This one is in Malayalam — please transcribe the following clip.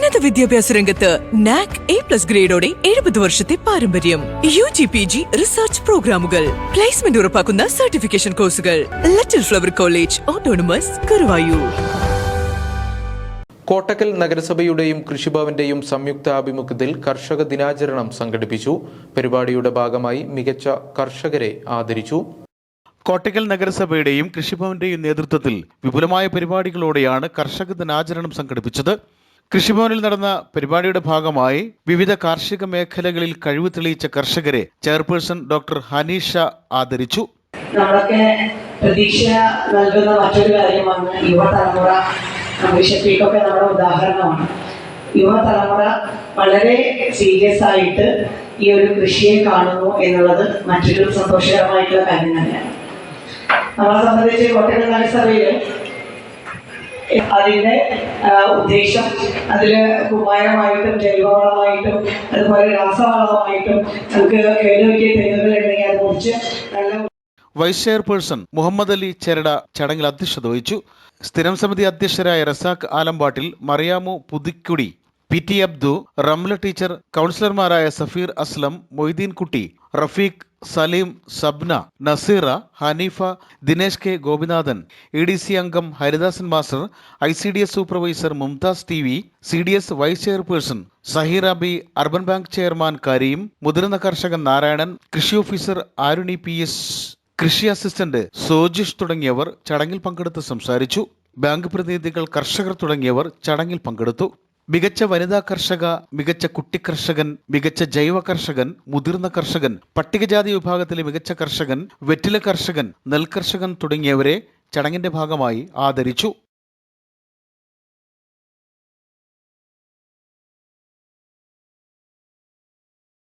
ഉന്നത വിദ്യാഭ്യാസ രംഗത്ത് NAC A+ ഗ്രേഡോടെ 70 വർഷത്തെ പാരമ്പര്യം. UG/PG റിസർച്ച് പ്രോഗ്രാമുകൾ, പ്ലേസ്മെന്റ് ഉറപ്പാക്കുന്ന സർട്ടിഫിക്കേഷൻ കോഴ്സുകൾ. Little flower college autonomous Guruvayur. Kottakkal നഗരസഭയുടെയും കൃഷിഭവന്റെയും സംയുക്ത ആഭിമുഖ്യത്തിൽ കർഷക ദിനാചരണം സംഘടിപ്പിച്ചു. പരിപാടിയുടെ ഭാഗമായി മികച്ച കർഷകരെ ആദരിച്ചു. കോട്ടക്കൽ നഗരസഭയുടെയും കൃഷിഭവന്റെയും നേതൃത്വത്തിൽ വിപുലമായ പരിപാടികളോടെയാണ് കർഷക ദിനാചരണം സംഘടിപ്പിച്ചത്. കൃഷിഭവനിൽ നടന്ന പരിപാടിയുടെ ഭാഗമായി വിവിധ കാർഷിക മേഖലകളിൽ കഴിവ് തെളിയിച്ച കർഷകരെ ചെയർപേഴ്സൺ ഡോക്ടർ ഹനീഷ ആദരിച്ചു. നമ്മളൊക്കെ പ്രതീക്ഷ നൽകുന്ന മറ്റൊരു കാര്യമാണ് യുവതലമുറ. വിഷപ്പിക്കൊക്കെ നമ്മുടെ ഉദാഹരണമാണ്. യുവതലമുറ വളരെ സീരിയസ് ആയിട്ട് ഈ ഒരു കൃഷിയെ കാണുന്നു എന്നുള്ളത് മറ്റൊരു സന്തോഷകരമായിട്ടുള്ള കാര്യം തന്നെയാണ്. നമ്മളെ സംബന്ധിച്ച് കോട്ടക്കൽ നഗരസഭയിൽ അതിന്റെ ഉദ്ദേശം അതില് കുമ്മായമായിട്ടും ജൈവവളമായിട്ടും അതുപോലെ രാസവളമായിട്ടും നമുക്ക് കേടുപറ്റിയ തെങ്ങുകൾ ഉണ്ടെങ്കിൽ അത് മുറിച്ച് നല്ല. വൈസ് ചെയർപേഴ്സൺ മുഹമ്മദ് അലി ചെരട ചടങ്ങിൽ അധ്യക്ഷത വഹിച്ചു. സ്ഥിരം സമിതി അധ്യക്ഷരായ റസാഖ് ആലമ്പാട്ടിൽ, മറിയാമു പുതുക്കുടി, PT അബ്ദു, റംല ടീച്ചർ, കൗൺസിലർമാരായ സഫീർ അസ്ലം, മൊയ്തീൻ കുട്ടി, റഫീഖ്, സലീം, സബ്ന, നസീറ, ഹനീഫ, ദിനേശ് കെ ഗോപിനാഥൻ, EDC അംഗം Haridasan master, ICDS supervisor Mumtaz TV, CDS vice chairperson Saheer Abi, urban bank chairman Kareem, മുതിർന്ന കർഷകൻ നാരായണൻ, കൃഷി ഓഫീസർ ആരുണി PS, കൃഷി അസിസ്റ്റന്റ് സോജിഷ് തുടങ്ങിയവർ ചടങ്ങിൽ പങ്കെടുത്ത് സംസാരിച്ചു. ബാങ്ക് പ്രതിനിധികൾ, കർഷകർ തുടങ്ങിയവർ ചടങ്ങിൽ പങ്കെടുത്തു. മികച്ച വനിതാ കർഷക, മികച്ച കുട്ടി കർഷകൻ, മികച്ച ജൈവ കർഷകൻ, മുതിർന്ന കർഷകൻ, പട്ടികജാതി വിഭാഗത്തിലെ മികച്ച കർഷകൻ, വെറ്റില കർഷകൻ, നെൽകർഷകൻ തുടങ്ങിയവരെ ചടങ്ങിന്റെ ഭാഗമായി ആദരിച്ചു.